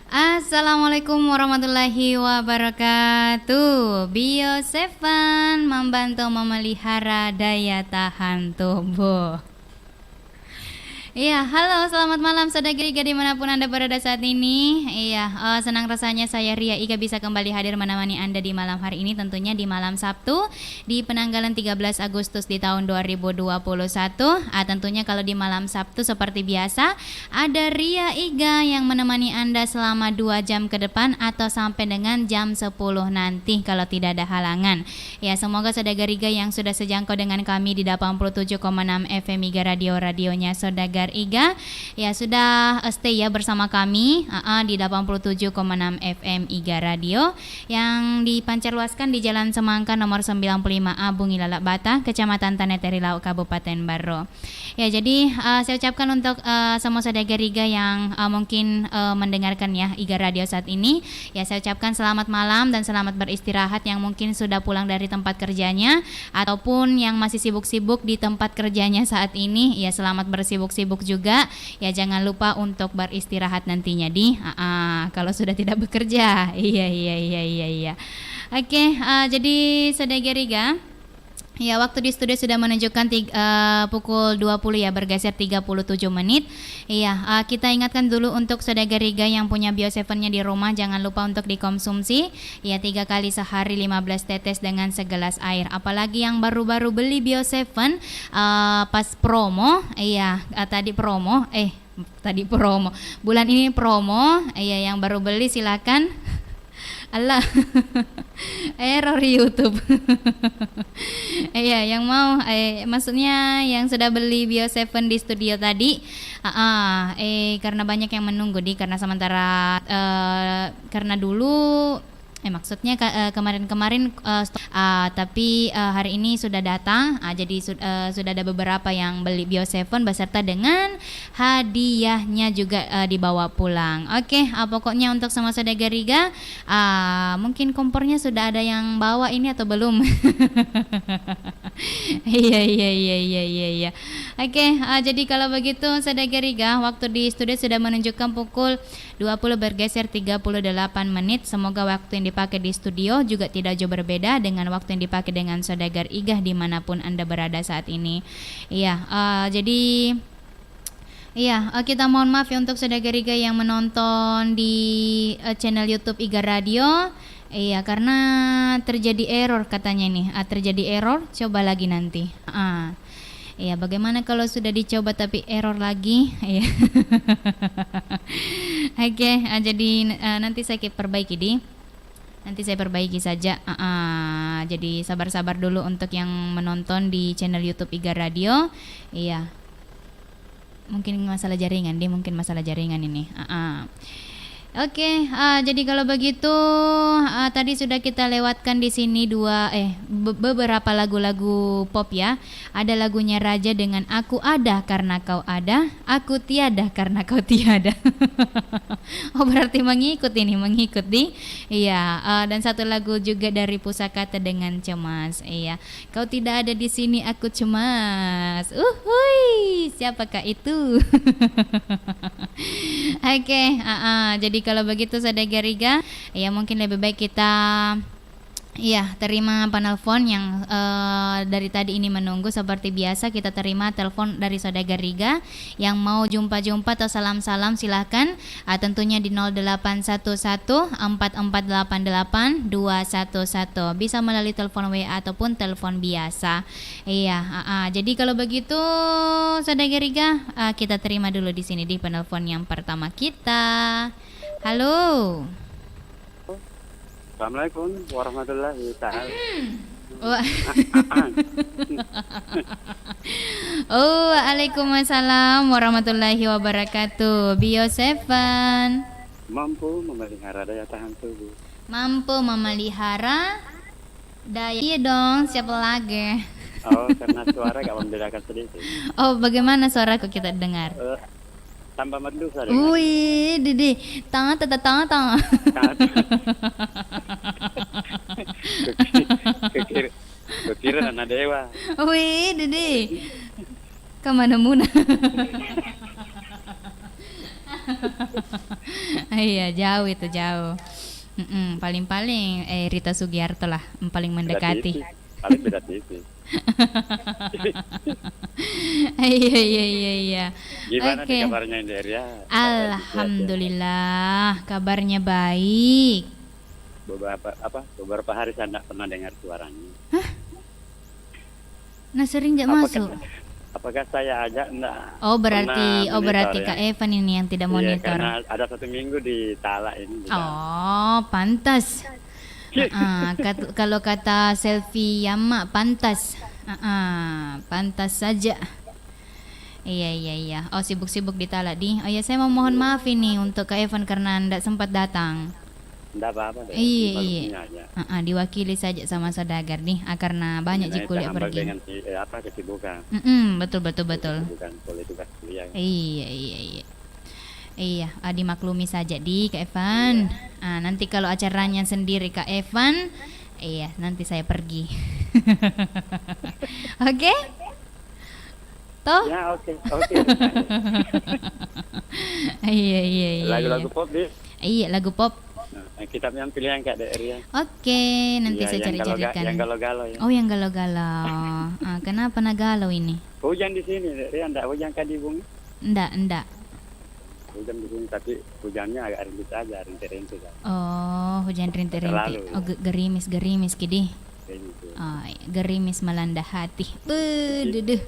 Assalamualaikum warahmatullahi wabarakatuh. Bio Seven membantu memelihara daya tahan tubuh. Iya, halo, selamat malam saudara Iga dimanapun Anda berada saat ini. Iya, senang rasanya saya Ria Iga bisa kembali hadir menemani Anda di malam hari ini, tentunya di malam Sabtu di penanggalan 13 Agustus di tahun 2021. Tentunya kalau di malam Sabtu seperti biasa ada Ria Iga yang menemani Anda selama 2 jam ke depan atau sampai dengan jam 10 nanti kalau tidak ada halangan. Ya, semoga saudara Iga yang sudah sejangkau dengan kami di 87,6 FM Iga radionya saudara Iga ya sudah stay ya bersama kami di 87,6 FM Iga Radio yang dipancarluaskan di Jalan Semangka nomor 95A Bungi Lalak Bata, Kecamatan Tanah Lau, Kabupaten Baro. Ya, jadi saya ucapkan untuk semua saudara Iga yang mungkin mendengarkan ya Iga Radio saat ini, ya saya ucapkan selamat malam dan selamat beristirahat yang mungkin sudah pulang dari tempat kerjanya ataupun yang masih sibuk-sibuk di tempat kerjanya saat ini, ya selamat bersibuk-sibuk juga. Ya jangan lupa untuk beristirahat nantinya di kalau sudah tidak bekerja. Iya. Oke, jadi saudara Riga, ya waktu di studio sudah menunjukkan pukul 20 ya, bergeser 37 menit. Iya, kita ingatkan dulu untuk saudara Riga yang punya Bio7-nya di rumah, jangan lupa untuk dikonsumsi ya 3 kali sehari 15 tetes dengan segelas air. Apalagi yang baru-baru beli Bio7 pas promo, iya tadi promo. Bulan ini promo, iya yang baru beli silakan. Allah error YouTube. Iya, yang mau maksudnya yang sudah beli Bio7 di studio tadi karena banyak yang menunggu karena sementara karena dulu maksudnya kemarin tapi hari ini sudah datang, jadi sudah ada beberapa yang beli Bio7 beserta dengan hadiahnya juga dibawa pulang. Oke, pokoknya untuk semua saudara Riga, mungkin kompornya sudah ada yang bawa ini atau belum? Iya. Oke, jadi kalau begitu saudara Riga, waktu di studio sudah menunjukkan pukul 20 bergeser 38 menit. Semoga waktu yang dipakai di studio juga tidak jauh berbeda dengan waktu yang dipakai dengan saudara Iga dimanapun Anda berada saat ini. Iya, jadi kita mohon maaf ya untuk saudara Iga yang menonton di channel YouTube Iga Radio. Iya, karena terjadi error katanya nih. Terjadi error, coba lagi nanti. Iya, bagaimana kalau sudah dicoba tapi error lagi? Iya. Oke, jadi nanti saya perbaiki nanti saya perbaiki saja. Jadi sabar-sabar dulu untuk yang menonton di channel YouTube Iga Radio. Iya. Mungkin masalah jaringan ini. Oke, jadi kalau begitu tadi sudah kita lewatkan di sini beberapa lagu-lagu pop ya. Ada lagunya Raja dengan Aku Ada Karena Kau Ada, Aku Tiada Karena Kau Tiada. Oh, berarti mengikut nih. Iya, dan satu lagu juga dari Pusakata dengan Cemas. Iya, kau tidak ada di sini aku cemas. Siapakah itu? Oke, jadi kalau begitu saudara Riga, ya mungkin lebih baik kita terima penelpon yang dari tadi ini menunggu. Seperti biasa kita terima telepon dari saudara Riga yang mau jumpa-jumpa atau salam-salam silahkan, tentunya di 08114488 211, bisa melalui telepon WA ataupun telepon biasa. Iya, jadi kalau begitu saudara Riga, kita terima dulu di sini di penelpon yang pertama kita. Halo. Assalamualaikum warahmatullahi taala. Waalaikumsalam warahmatullahi wabarakatuh. Bio7 mampu memelihara daya tahan tubuh. Iya dong, siapa lagi? Oh, karena suara gak membedakan sedikit. Oh, bagaimana suaraku kita dengar? Tambah merdu saja. Wih, Dede, tang. Kekira anak dewa. Wih, Dede, kemana-mana. Iya, jauh itu jauh. Paling-paling Rita Sugiarto lah, paling Beda mendekati. tipis. Paling beda tipis. Iya, iya, iya, iya. Gimana di Oke. kabarnya Inderia? Alhamdulillah, kabarnya baik. Beberapa hari saya tidak pernah dengar suaranya. Nah, sering gak Apakah masuk. apakah saya ajak enggak Oh, pernah berarti monitor Kak ya? Evan ini yang tidak Iya, monitor. karena ada 1 minggu di Talak ini juga. Oh, pantas. Kalau kata selfie Yama pantas. Pantas saja. Iya, iya, iya. Oh, sibuk-sibuk di Talak di. Oh ya, saya mau mohon maaf ini untuk Kak Evan karena tidak sempat datang. Enggak apa-apa deh. Iya, iya. Maklumnya aja. Diwakili saja sama saudagar nih, karena banyak Karena kuliah terhambat pergi. dengan kesibukan. Betul, betul, betul. Kesibukan oleh tugas kuliah. Iya, iya, iya. Iya, dimaklumi saja di Kak Evan. Nanti kalau acaranya sendiri Kak Evan, iya, nanti saya pergi. Oke? Toh? Ya, oke. Iya, iya, iya. Lagu-lagu pop deh. Iya, lagu pop. Nah, kita yang pilihan Kak Deria. Oke, nanti Iya, saya cari-carikan. yang galau-galau ya. Oh, yang galau-galau. Kenapa galau ini? Hujan di sini, Deria. Enggak hujan kan di bumi? Enggak. Hujan di sini, tapi hujannya agak rintik aja, rintik-rintik. Oh, hujan rintik-rintik. Terlalu, Oh, gerimis-gerimis kidi. Kayak gitu. Oh, gerimis melanda hati. Duduh.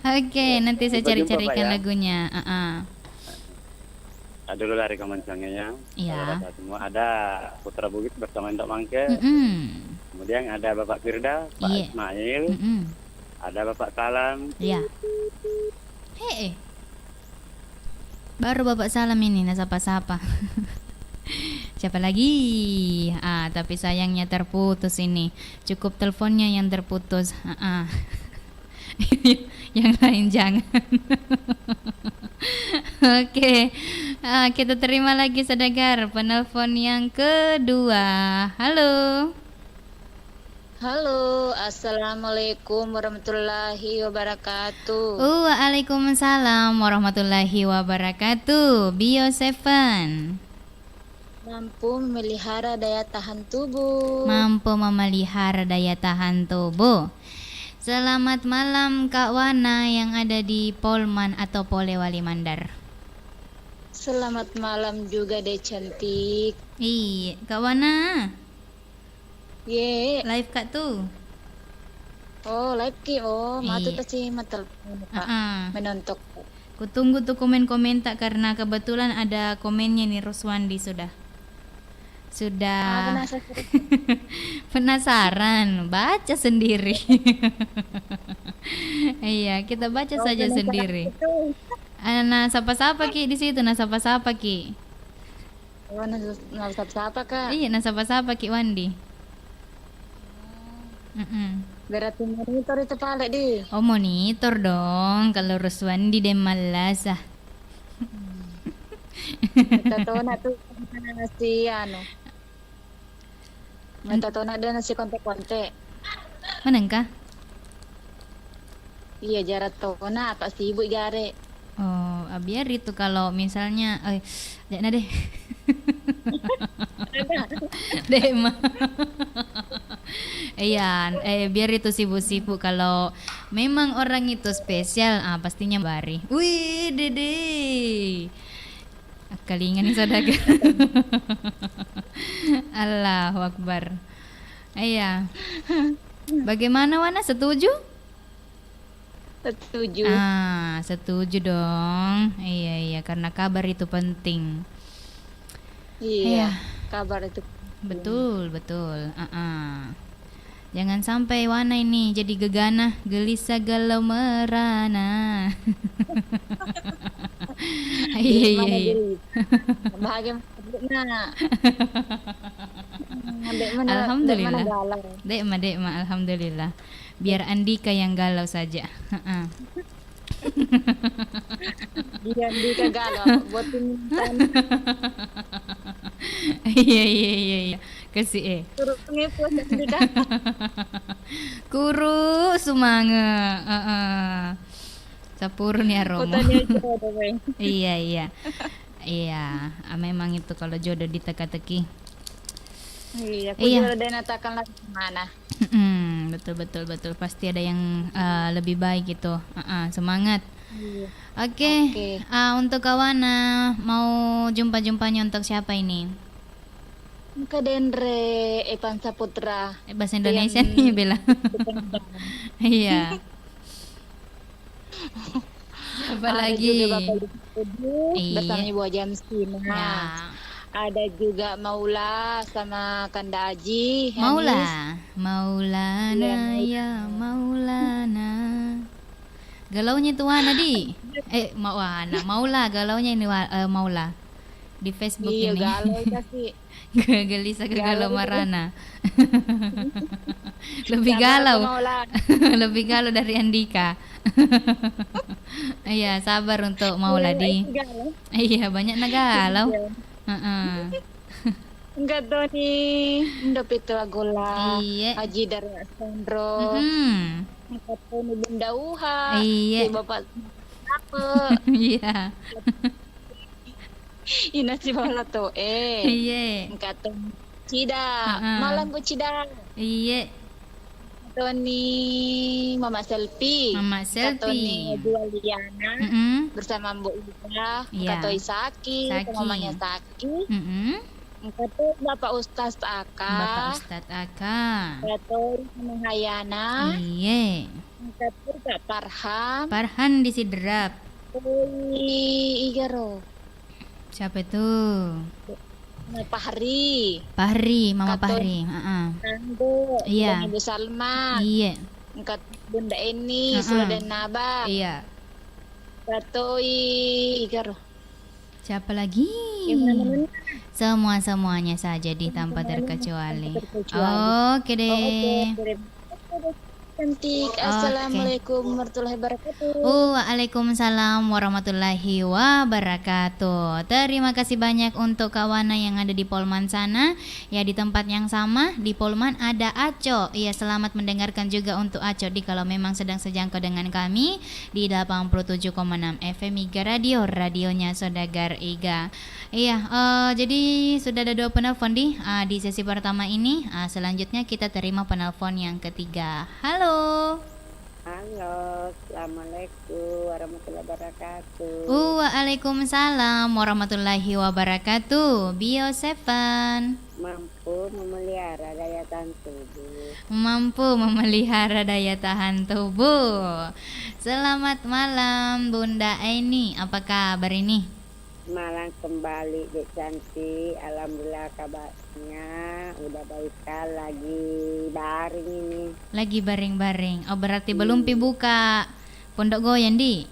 Oke, nanti saya Sampai jumpa, cari-carikan Pak, ya. lagunya. Ada dulu dari komentarnya ya. Iya. Semua ada Putra Bukit bersama Ndok Mangke. Kemudian ada Bapak Firda, Pak Iya. Ismail, ada Bapak Salam. Iya. Baru Bapak Salam ini sapa-sapa. Siapa lagi? Tapi sayangnya terputus ini. Cukup teleponnya yang terputus. Yang lain jangan. Oke. Kita terima lagi saudagar penelpon yang kedua. Halo. Halo, assalamualaikum warahmatullahi wabarakatuh. Waalaikumsalam warahmatullahi wabarakatuh. Bio 7 Mampu memelihara daya tahan tubuh. mampu memelihara daya tahan tubuh. Selamat malam Kak Wana yang ada di Polman atau Polewali Mandar. Selamat malam juga deh cantik. Iya, Kak Wana, Ye, live Kak tuh. oh live ki, oh matu Iya. tadi matel Pak menontok. Kutunggu tuh komen-komentar karena kebetulan ada komennya nih Ruswandi sudah. Penasaran. Penasaran, baca sendiri. Iya, kita baca saja sendiri. Nah, sapa-sapa Ki di situ, nah sapa-sapa Ki. Oh, nasab siapa kak? Iya, nah sapa-sapa Ki Wandi. Berarti monitor itu pale di. Oh, monitor dong. Kalau Ruswandi deh malas ah. Tatona tuh nasi Tatona ada nasi kontek-kontek. Mana kah? Iya jarak tona apa sih ibu gare. Oh, biar itu kalau misalnya, jangan deh. Deh mah. Iya, biar itu sibuk-sibuk. Kalau memang orang itu spesial, pastinya bari. Wih, Dede. Kalingan nih saudagar. Allahu Akbar. Iya. Bagaimana Wana, setuju? Setuju. Setuju dong. Iya, karena kabar itu penting. Iya. Kabar itu. Betul. Jangan sampai Wana ini jadi gegana, gelisah, galau, merana. Iya. Bahagia mana? Alhamdulillah. Dek ma, alhamdulillah. Biar Andika yang galau saja. Dia Andika galau buatin Iya. Kasih suruh ngepos Andika. Kuru semangat. Sapurun ya Romo. Kotanya jodoh, weh. Iya. Iya, memang itu kalau jodoh diteka-teki. Iya, aku Iya. juga udah natakan lagi kemana. Betul. Pasti ada yang lebih baik gitu. Semangat. Iya. Oke. Oke. Untuk kawana mau jumpa-jumpanya untuk siapa ini? Ke Dendre Evan Saputra. Bahasa Indonesia Yang nih Bella. Iya. Siapa Ada lagi? juga Bapak Ibu Iya. bersama Ibu Jamsina. Ya. Ada juga Maula sama Kanda Aji. Hanis. Maulana ya Maulana. Galaunya itu Wana di. Maula galaunya ini Maula. Di Facebook Iya, ini. galau kasih. Gelisah ke galau Galau. Marana. Lebih Sabar, galau. Maula. Lebih galau dari Andika. Iya, sabar untuk Maula di. Galau. Iya, banyak nagalau. Enggak Doni, Indo Pito Agola, Iya. Haji dari Sandro, Mm-mm. Enggak Toni Bunda Uha, Iya. si Bapak apa, Iya. Ina si Bala to Iya. Enggak Toni Cida, Mm-mm. malam ku Cida, Iya. Toni Mama Selfie, Mama Enggak Toni Selfie. Juliana Mm-mm. bersama Mbok Ida, Iya. Enggak Toi Saki, Saki. mamanya Saki, Mm-mm. Enggak Toi Bapak Ustaz Aka, Bapak Ustadz Aka. Enggak Toi Mama Hayana. Iya. Tapi Kak Parham, Farhan di Sidrap. Igaro, Siapa itu? Pahri, Pahri, Mama Kato. Pahri. Tanggo, Iya. dan Ibu Salma, Iya. Engkat Bunda Eni, Mm-mm. Sula dan Naba, Iya. Katoi Igaro. Siapa lagi? Gimana? Semuanya saja di tanpa terkecuali. Terkecuali. Oke deh. Cantik. Assalamualaikum warahmatullahi wabarakatuh. Waalaikumsalam warahmatullahi wabarakatuh. Terima kasih banyak untuk kawana yang ada di Polman sana. Ya, di tempat yang sama di Polman ada Aco. Ya, selamat mendengarkan juga untuk Aco di kalau memang sedang sejangkau dengan kami di 87,6 FM Iga Radio, radionya Sodagar Iga. Iya, jadi sudah ada 2 penelpon di sesi pertama ini. Selanjutnya kita terima penelpon yang ketiga. Halo. Halo, assalamualaikum warahmatullahi wabarakatuh. Waalaikumsalam warahmatullahi wabarakatuh. Bio Seven Mampu memelihara daya tahan tubuh. mampu memelihara daya tahan tubuh. Selamat malam Bunda Eni. Apa kabar ini? Malang kembali Dek Cantik. Alhamdulillah kabarnya udah baik sekali, lagi baring ini. Lagi baring-baring. Oh, berarti belum pi buka Pondok Goyan di?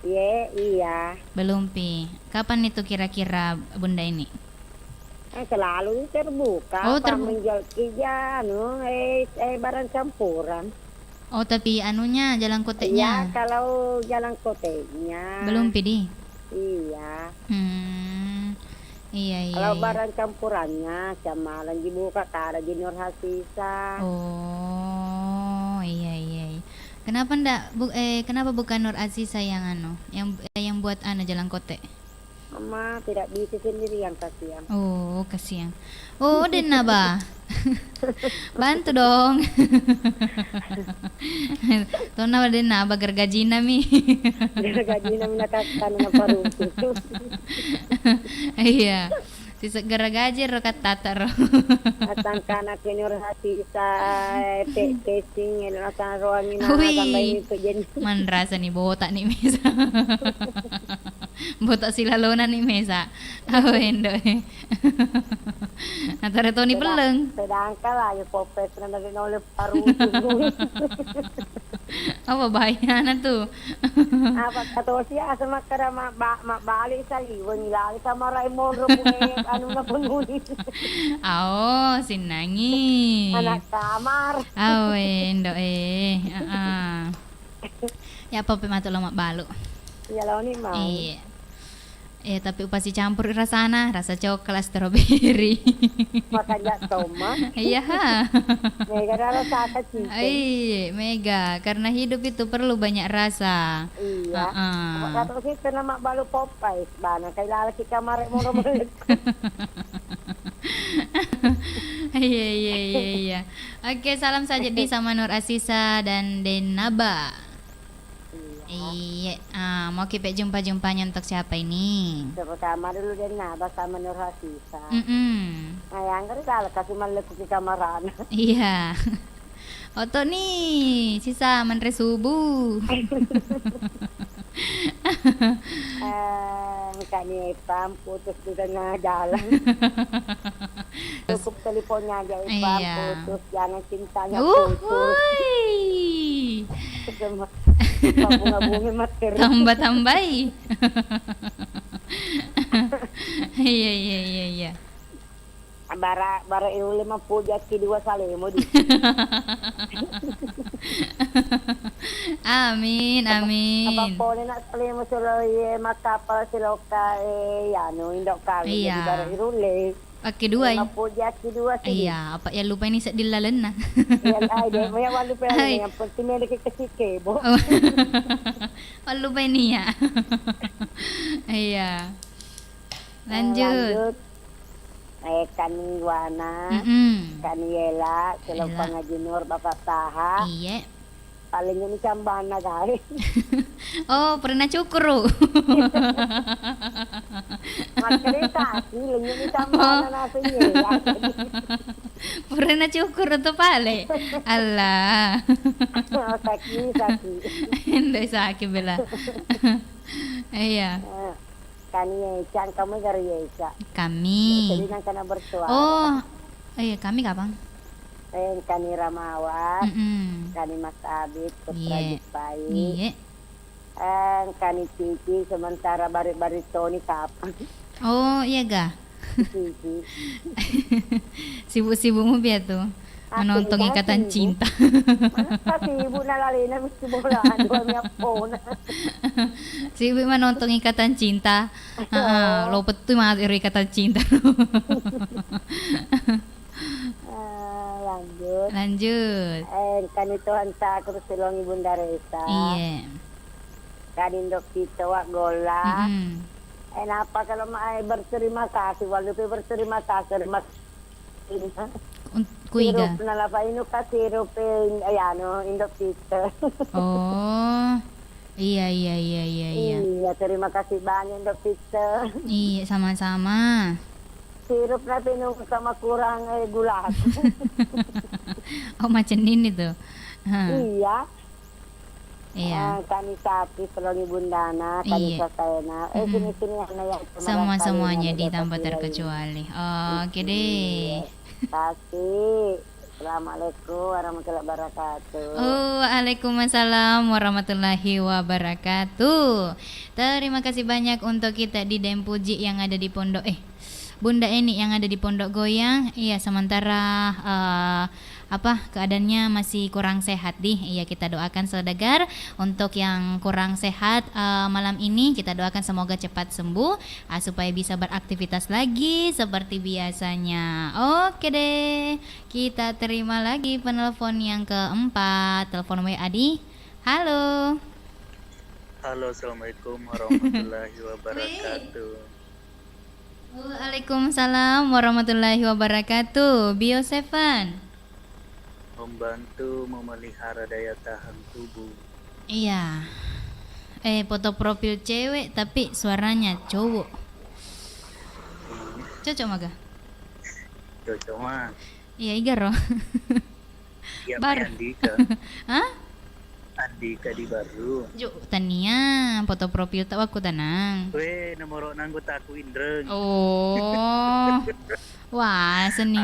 Iya. Belum pi. Kapan itu kira-kira Bunda ini? Selalu terbuka. Oh, Pak, menjual barang campuran. Oh, tapi anunya jalan Iya, koteknya kalau jalan koteknya. belum pi di? Iya. Iya. Kalau barang campurannya samalan dibuka kada di Nur Hasisa. Oh, iya. Kenapa kenapa bukan Nur Aziza yang yang buat jalan kote? Mama tidak bisa sendiri yang kasihan. Oh, kasihan. Oh, Dena ba? Bantu dong. Tuh na Dena ba gergaji nami. Gaji na minakatan na paruto. Iya. Si segera gaji ro katata ro. Atang kanak Nur Hasisa testing asan ruangin na Hui. tambay nito dyan. Man rasa ni botak ni mesa. Botak sila lona ni mesa. Awendo Antara to ni peleng. Sedangkan lah yung popet na naging oleh paruto. Apa bahaya na tuh? Apa kato siya asa makara mabali sa liwan nila sa Raymond Romunes ano na pununin. Oh, sinangi. Anak kamar. Awendo Ya apa pe matulong makbalo. Yalaw ni mau. Iya. Tapi pasti campur rasana, rasa coklat stroberi. Makanya toma. Iya. Mega rasa kecil. Mega, karena hidup itu perlu banyak rasa. Iya. Kata kita nama balu Popeye, bana kailangan si kamar mo naman. Iya. Oke, salam saja di sama Nur Asisa dan Denaba. Iya, mau kita jumpa-jumpanya untuk siapa ini? Sama dulu Denaba sama Nur Asisa. Nah, yang kalau kasih malu ke kamaran. Iya. Oto nih, sisa mantre subuh. Kani Ipam putus di tengah jalan. Cukup teleponnya aja Ipam putus, jangan cintanya putus. Bunga-bunga materi. Tambah-tambahi. Iya. Bara ilu 50 jaki 2 salemo di. Amin. Apa po na salemo sila makapal sila ka indok kami di bara irule. Pakai 2 50 jaki 2 sih. Iya, apa ya lupa ini dilalen na. Yan ay de may walu pa yang penting may kekebo. Walu pa ini ya. Iya. Lanjut. Kani Wana, kani Yela, sila pangajinur Bapak Taha. Iya. Paling ini cambana guys. Oh, pernah cukur. Makrita, siling ini cambana natin Yela. Pernah cukur atau pale? Allah. Saki. Hindi sakit bela. Iya. Kani Yecan, kamu dari Yeca. Kami. Jadi nang kana bersuara. Oh, iya kami kapan? Kani Ramawan, kani Mas Abid, Putra Jipai. Iya. Kani Cici, sementara bari-bari Tony kapan? Oh, iya ga? Cici. Sibuk-sibukmu biar tuh. Menonton Ikatan Cinta. Kasi ibu nalalina mesti bolaan dua phone. Si ibu menonton Ikatan Cinta. Lo betul mah Ikatan Cinta. Lanjut. Kan itu hansa aku silong Ibunda Resa. Iya. Kanindok Tito wak gola. Apa kalau mau berterima kasih, walaupun berterima kasih, Kuiga. Sirup na lapa ino ka sirup indok Tito. Oh. Iya. Iya, terima kasih banyak Indok Tito. Iya, sama-sama. Sirup na pinung sama kurang gula. Oh, macam ini tuh. Iya. Iya. Kani sapi selongi bundana, kani sasayana. Sini-sini ya. Semuanya tanpa terkecuali. Oke deh. Kasih. Assalamualaikum warahmatullahi wabarakatuh. Waalaikumsalam warahmatullahi wabarakatuh. Terima kasih banyak untuk kita di Dempuji yang ada di Pondok Bunda Eni yang ada di Pondok Goyang. Iya, sementara keadaannya masih kurang sehat Iya, kita doakan saudagar untuk yang kurang sehat malam ini, kita doakan semoga cepat sembuh supaya bisa beraktivitas lagi seperti biasanya. Oke deh, kita terima lagi penelpon yang keempat. Telepon WA di. Halo. Assalamualaikum warahmatullahi wabarakatuh. Waalaikumsalam warahmatullahi wabarakatuh. Bio Seven. Membantu memelihara daya tahan tubuh. Iya. Foto profil cewek tapi suaranya cowok. Cocok maga? Cocok mah. Iya, Igaro. Iya, Baru. Andika. Hah? Andika di baru. Tania, foto profil tak aku tenang. Nomor anggota aku Indreng. Oh. Wah, seni.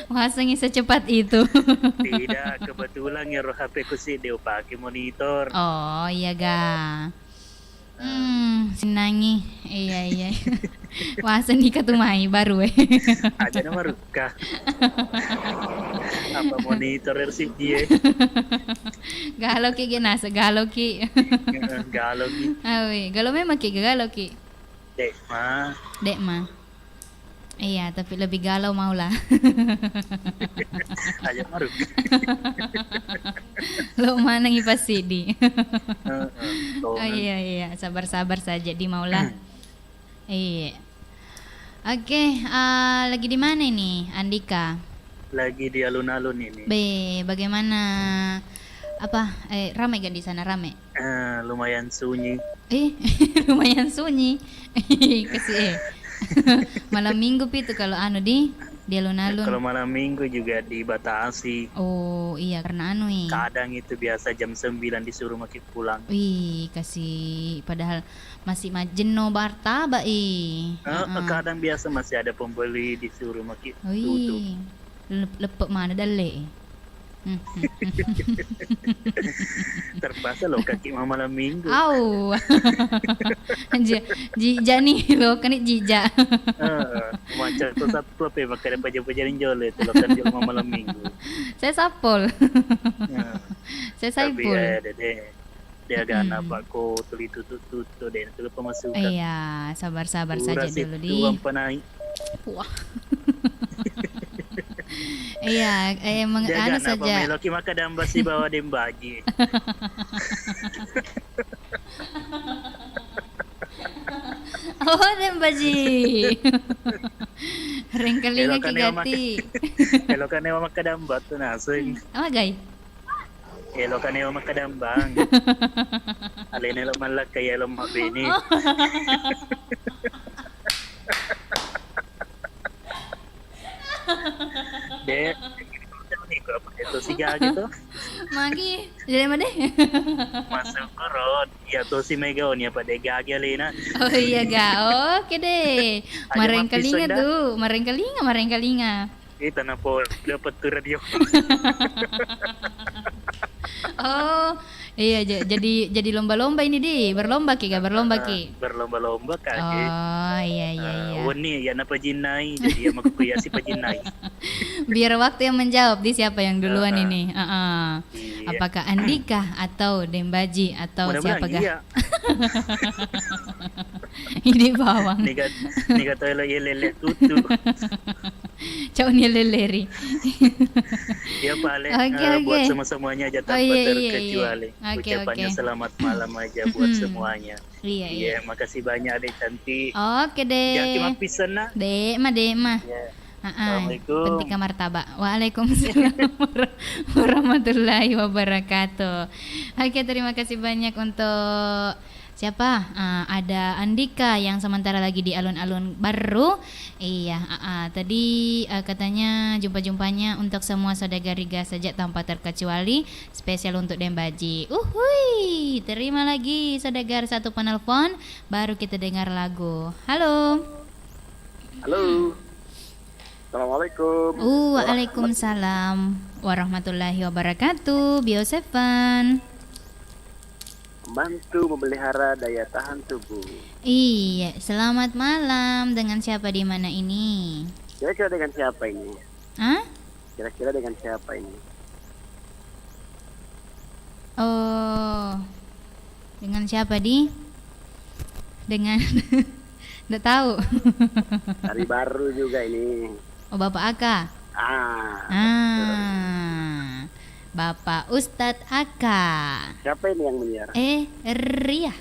Wah, seni secepat itu. Tidak, kebetulan ya HP ku sih dia pakai monitor. Oh, iya ga. Sinangi. Iya. Wah, nikah tuh mai baru Ada nama Ruka. Apa monitor sih dia? Galau ki genasa, galau ki. Galau gitu. Awi, galau memang ki, galau ki. Dek mah. Dek mah. Iya, tapi lebih galau maulah. Aja mah Ruka. Lo mana ngipas Sidi. Oh, iya, sabar-sabar saja di maulah. Iya. Oke, lagi di mana ini, Andika? Lagi di alun-alun ini. Bagaimana? Apa? Ramai gak di sana, ramai? Lumayan sunyi. Lumayan sunyi. Kasih. Malam minggu itu kalau di alun-alun. Kalau malam minggu juga dibatasi. Oh iya, karena Kadang itu biasa jam 9 disuruh makin pulang. Wih, kasih padahal masih jenuh bartaba Kadang biasa masih ada pembeli disuruh makin tutup. Wih, lepek mana dale. Terpaksa lo kaki mama malam minggu. Au. Jija nih lo kan jija. Macam tu satu apa pakai pajar-pajarin jole tu lo kan jual mama malam minggu. Saya sapol. Saya Tapi saipul. ada deh. Dia agak anak ko tuli tutup deh itu pemasukan. Iya, sabar-sabar saja dulu di. Uang panai. Wah. Iya, emang Dia anu saja. saja. Meloki maka dambas di bawah dembaji. Oh, dan baji. Rengkelinga kigati. Elokan ewa makadambat tu nasing. Apa gay? Elokan ewa makadambang. Alin elo malak kaya elo mabini. Dek, ni ko apa itu si gagi tu. Magi, jadi mana deh? Masuk korot. Ya tu si Mega ni apa dek gagi alina. Oh iya ga, oke deh. Marengkelinga tuh, marengkelinga. Kita napo dapat tu radio. Oh, iya jadi lomba-lomba ini di, berlomba ki. Berlomba-lomba kaki. Oh iya. Wani ya napa jinai jadi ya makuyasi pajinai. Biar waktu yang menjawab di siapa yang duluan ini. Iya. Apakah Andika atau Dembaji atau siapa Mudah-mudahan iya. Ini bawang. Ni kata lo lele tutu. Cau ni leleri. Ya paling Oke. buat semua-semuanya aja tanpa terkecuali. Oke. Ucapannya selamat malam aja buat semuanya. Iya. Makasih banyak Dek cantik. Oke deh. Jangan cuma pisan nak. Dek mah. Ya. Assalamualaikum. Penting martabak. Waalaikumsalam warahmatullahi wabarakatuh. Oke, terima kasih banyak untuk siapa? Ada Andika yang sementara lagi di alun-alun baru. Iya, tadi katanya jumpa-jumpanya untuk semua saudagar Riga saja tanpa terkecuali, spesial untuk Dembaji. Uhui, terima lagi saudagar satu penelpon, baru kita dengar lagu. Halo. Assalamualaikum. Waalaikumsalam warahmatullahi wabarakatuh. Biosevan. Membantu memelihara daya tahan tubuh. Iya, selamat malam. Dengan siapa di mana ini? Kira-kira dengan siapa ini? Hah? Kira-kira dengan siapa ini? Oh, dengan siapa di? Dengan, nggak tahu. Hari baru juga ini. Oh, Bapak Aka. Bapak Ustadz Aka. Siapa ini yang menyiar? Ria.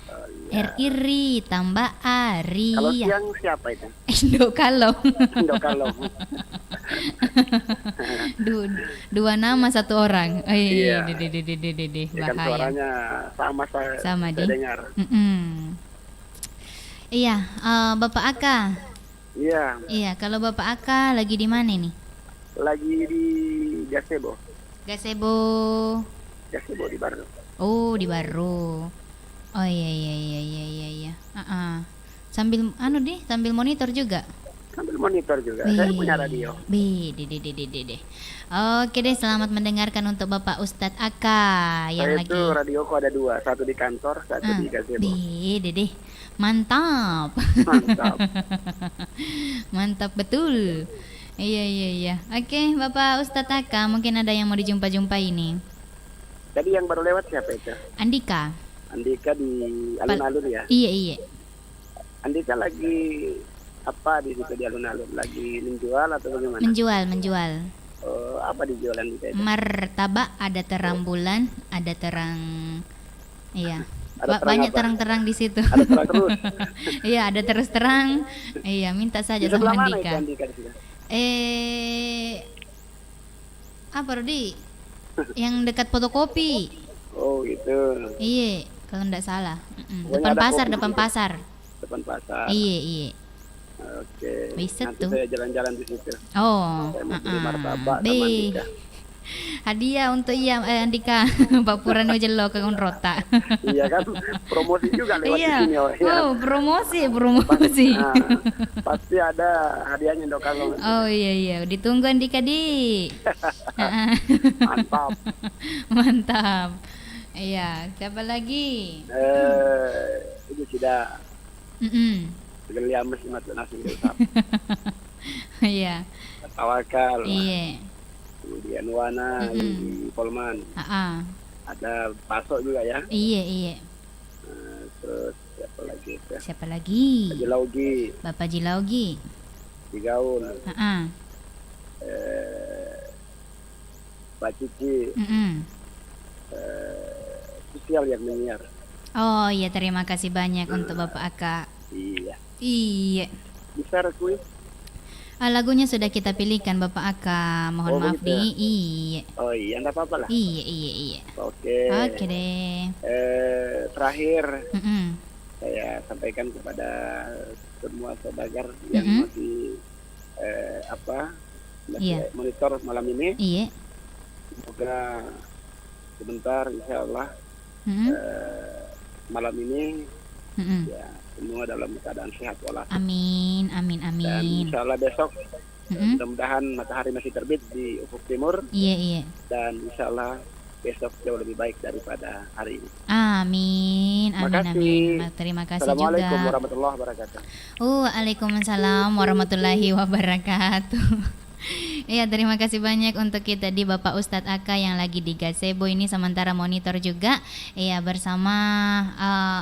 Oh, iya. Ri tambah Aria. Kalau siang siapa itu? Endokalong. Dokalong. Dua nama satu orang. Iya. Bahaya. Kan suaranya sama Di. saya dengar. Iya, Bapak Aka. Iya, Iya, kalau Bapak Aka lagi di mana nih? lagi di Gazebo di Baru. Oh, di Baru. Oh iya. Sambil sambil monitor juga. Sambil monitor juga. Saya punya radio. Deh. Oke deh, selamat mendengarkan untuk Bapak Ustadz Aka yang Saya lagi. itu radioku ada 2, satu di kantor, satu di gazebo. Deh. Mantap. Mantap. Mantap betul. Iya. Oke, Bapak Ustadz Aka, mungkin ada yang mau dijumpa-jumpa ini. Tadi yang baru lewat siapa itu? Andika. Andika di alun-alun ya. Iya. Andika lagi apa di situ di alun-alun? Lagi menjual atau bagaimana? Menjual. Apa dijual Andika itu? Martabak, ada terang bulan, ada terang. Iya. Ada terang Banyak apa? terang-terang di situ. Ada terang terus. Iya, ada terus terang. Iya, minta saja Di sebelah sama mana itu Andika. Andika di situ? Apa Rudi? Yang dekat fotokopi. Oh gitu. Iya, kalau enggak salah. Pokoknya Depan ada pasar. Depan pasar. Iya. Oke. Bisa Nanti tuh. saya jalan-jalan di situ. Oh, Saya mau beli martabak sama Andika. hadiah untuk Andika. Bapuran ojelo ke rota. Iya kan, promosi juga lewat di sini. Oh, promosi. Nah, pasti ada hadiahnya dok kalau. Oh iya, ditunggu Andika di. Mantap. Mantap. Iya, siapa lagi? Itu sudah segala mesti masuk nasi usap. Iya. Tawakal. Iya. Kemudian Wana di Polman. Ada Pasok juga ya. Iya. Terus siapa lagi itu? Siapa lagi? Jilaugi Bapak Jilaugi. di Gaun. Pak Cici. Sosial yang menyiar. Oh iya, terima kasih banyak untuk Bapak Aka. Iya. Bisa rekui? Lagunya sudah kita pilihkan Bapak Aka. Mohon maaf begitu ya? Iya. Oh iya, enggak apa-apa lah. Iya. Oke Deh. Terakhir saya sampaikan kepada semua saudagar yang masih monitor malam ini. Iya. Semoga sebentar insya Allah malam ini ya semua dalam keadaan sehat walafiat. Amin. Dan insya Allah besok mudah-mudahan matahari masih terbit di ufuk timur. Iya. Dan insya Allah besok jauh lebih baik daripada hari ini. Amin. Makasih. Terima kasih Assalamualaikum juga. warahmatullahi wabarakatuh. Waalaikumsalam warahmatullahi wabarakatuh. Iya, terima kasih banyak untuk kita di Bapak Ustadz Aka yang lagi di gazebo ini sementara monitor juga. Iya, bersama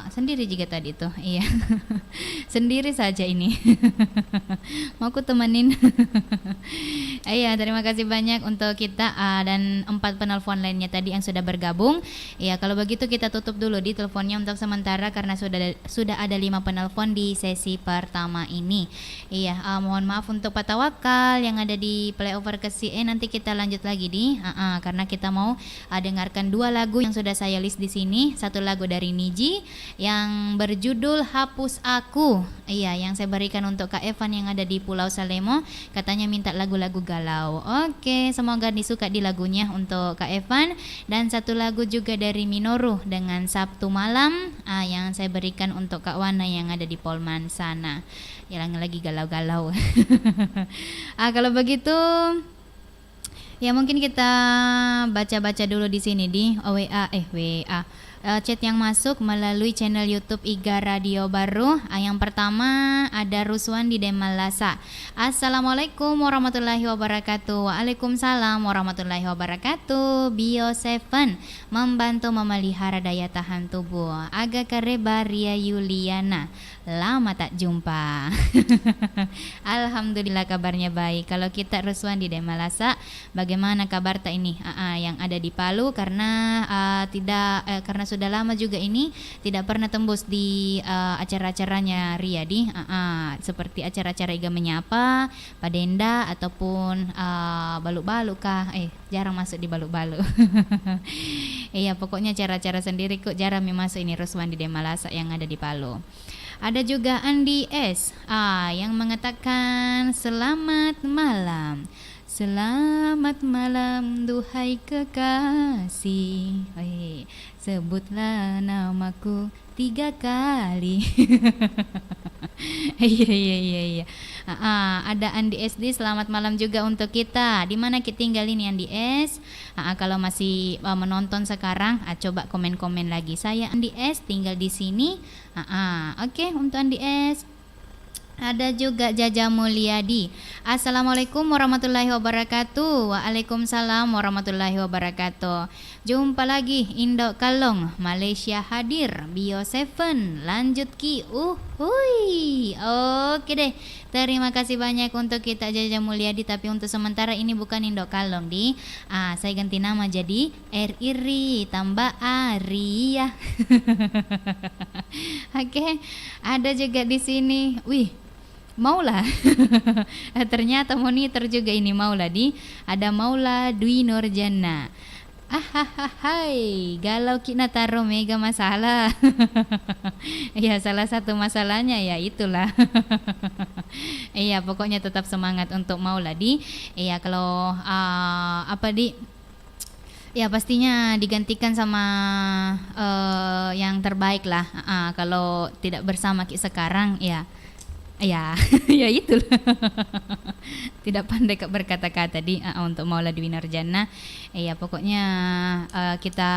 sendiri juga tadi tuh. Iya. Sendiri saja ini. Mau aku temenin. Iya, terima kasih banyak untuk kita dan 4 penelpon lainnya tadi yang sudah bergabung. Iya, kalau begitu kita tutup dulu di teleponnya untuk sementara karena sudah ada 5 penelpon di sesi pertama ini. Iya, mohon maaf untuk Pak Tawakal yang ada di playover ke CE, nanti kita lanjut lagi di karena kita mau dengarkan 2 lagu yang sudah saya list di sini. Satu lagu dari Niji yang berjudul Hapus Aku. Iya, yang saya berikan untuk Kak Evan yang ada di Pulau Salemo, katanya minta lagu-lagu galau. Oke, semoga disuka di lagunya untuk Kak Evan. Dan satu lagu juga dari Minoru dengan Sabtu Malam yang saya berikan untuk Kak Wana yang ada di Polman sana. Yang lagi galau-galau. Kalau begitu ya mungkin kita baca-baca dulu di sini di WA. Chat yang masuk melalui channel YouTube Iga Radio Baru. Yang pertama ada Ruswan di Demalasa. Assalamualaikum warahmatullahi wabarakatuh. Waalaikumsalam warahmatullahi wabarakatuh. Bio 7 membantu memelihara daya tahan tubuh. Aga Kareba Ria Yuliana. Lama tak jumpa. Alhamdulillah kabarnya baik. Kalau kita Ruswan di Demalasa, bagaimana kabar tak ini yang ada di Palu karena karena sudah lama juga ini tidak pernah tembus di acara-acaranya Riyadi seperti acara-acara Iga Menyapa, Padenda ataupun baluk-baluk kah? Jarang masuk di baluk-baluk. Iya, pokoknya cara-cara sendiri kok jarang masuk ini Ruswan di Demalasa yang ada di Palu. Ada juga Andi S yang mengatakan selamat malam. Selamat malam duhai kekasih. Sebutlah namaku 3 kali. Iya iya iya iya. Ada Andi SD, selamat malam juga untuk kita. Di mana kita tinggal ini Andi S? Kalau masih menonton sekarang, coba komen-komen lagi. Saya Andi S, tinggal di sini. Oke, untuk Andi S. Ada juga Jaja Mulyadi. Assalamualaikum warahmatullahi wabarakatuh. Waalaikumsalam warahmatullahi wabarakatuh. Jumpa lagi Indo Kalong Malaysia hadir Bio 7 lanjut ki. Hui. Oke deh. Terima kasih banyak untuk kita Jaja Mulyadi, tapi untuk sementara ini bukan Indo Kalong di. Saya ganti nama jadi Iri tambah Aria. Oke. Ada juga di sini. Wih. Maula. Ternyata monitor juga ini Maula di. Ada Maula Dwi Nurjana. Hai, galau kita taruh mega masalah. Ya salah satu masalahnya ya itulah. Iya pokoknya tetap semangat untuk Maula di. Iya kalau ya pastinya digantikan sama yang terbaik lah. Kalau tidak bersama sekarang ya ya itulah. Tidak pandai berkata-kata di untuk Maula Dwi Nurjana. Ya pokoknya kita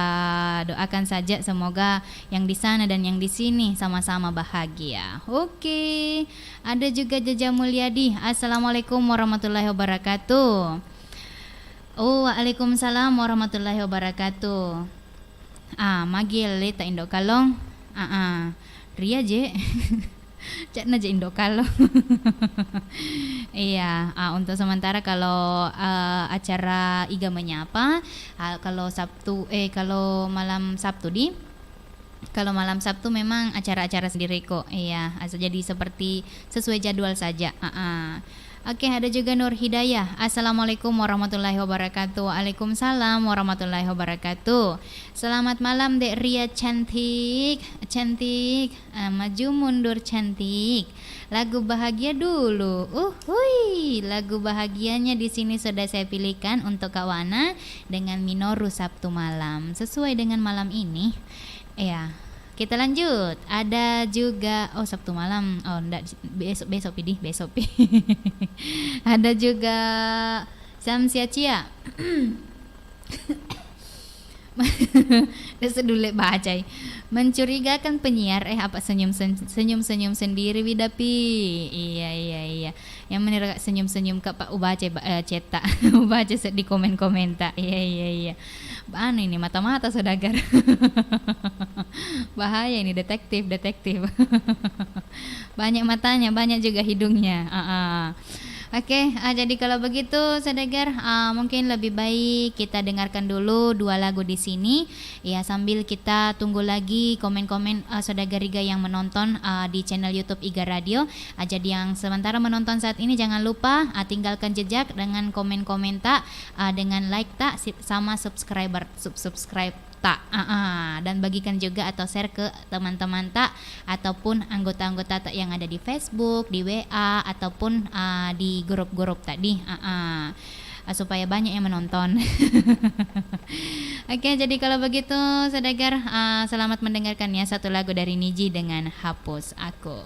doakan saja semoga yang di sana dan yang di sini sama-sama bahagia. Oke. Ada juga Jaja Mulyadi. Assalamualaikum warahmatullahi wabarakatuh. Waalaikumsalam warahmatullahi wabarakatuh. Magil tak Indo Kalong. Ria je. Cak naja Indo Kalong. Iya, untuk sementara kalau acara Iga Menyapa, kalau malam Sabtu memang acara-acara sendiri kok. Iya, jadi seperti sesuai jadwal saja. Oke, ada juga Nur Hidayah. Assalamualaikum warahmatullahi wabarakatuh. Waalaikumsalam warahmatullahi wabarakatuh. Selamat malam Dek Ria cantik. Maju mundur cantik. Lagu bahagia dulu. Hui, lagu bahagianya di sini sudah saya pilihkan untuk Kawana dengan Minoru Sabtu malam. Sesuai dengan malam ini. Ya. Kita lanjut. Ada juga Sabtu malam. Enggak, besok pi. Ada juga Samsia Cia. Sedulek bacai. Mencurigakan penyiar apa senyum sendiri Widapi. Iya. Yang menira senyum Pak ubaca cetak. Ubaca di komen-komentar. Iya. Ini mata-mata saudagar. Bahaya ini detektif. Banyak matanya, banyak juga hidungnya. Oke, jadi kalau begitu saudagar, mungkin lebih baik kita dengarkan dulu dua lagu di sini. Ya sambil kita tunggu lagi komen-komen saudagar Iga yang menonton di channel YouTube Iga Radio. Jadi yang sementara menonton saat ini jangan lupa tinggalkan jejak dengan komen-komentar, dengan like tak sama subscribe tak dan bagikan juga atau share ke teman-teman tak ataupun anggota-anggota tak yang ada di Facebook, di WA ataupun di grup-grup tadi supaya banyak yang menonton. Oke, jadi kalau begitu saudagar, selamat mendengarkan ya satu lagu dari Niji dengan Hapus Aku.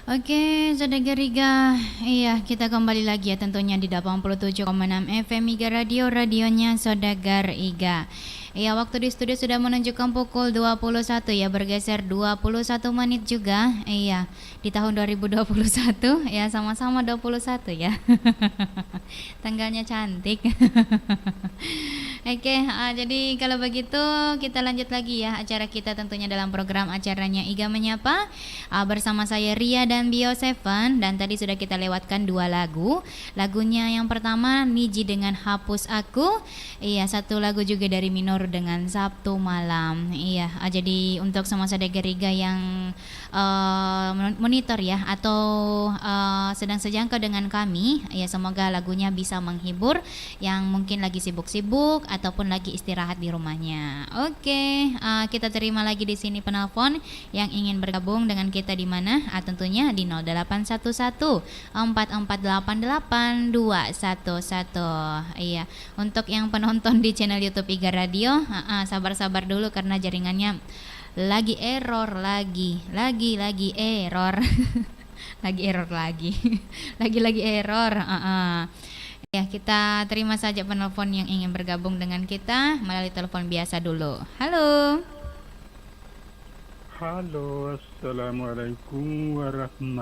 Oke, Saudara Riga. Iya, kita kembali lagi ya tentunya di 87,6 FM Iga Radio, radionya Saudara Iga. Iya, waktu di studio sudah menunjukkan pukul 21 ya, bergeser 21 menit juga. Iya, di tahun 2021 ya, sama-sama 21 ya. Tanggalnya cantik. Oke, jadi kalau begitu kita lanjut lagi ya acara kita tentunya dalam program acaranya Iga Menyapa bersama saya Ria dan Bio Seven, dan tadi sudah kita lewatkan 2 lagu. Lagunya yang pertama Niji dengan Hapus Aku. Iya, satu lagu juga dari Minor dengan Sabtu Malam. Iya, jadi untuk semua saudara Riga yang monitor ya atau sedang sejangkau dengan kami, ya semoga lagunya bisa menghibur yang mungkin lagi sibuk-sibuk ataupun lagi istirahat di rumahnya. Oke, kita terima lagi di sini penelpon yang ingin bergabung dengan kita di mana? Tentunya di 0811 4488 211. Iya, untuk yang penonton di channel YouTube Iga Radio, sabar-sabar dulu karena jaringannya lagi error lagi error. Lagi error lagi. Lagi error. Ya, kita terima saja penelpon yang ingin bergabung dengan kita melalui telepon biasa dulu. Halo. Halo, assalamualaikum warahmatullahi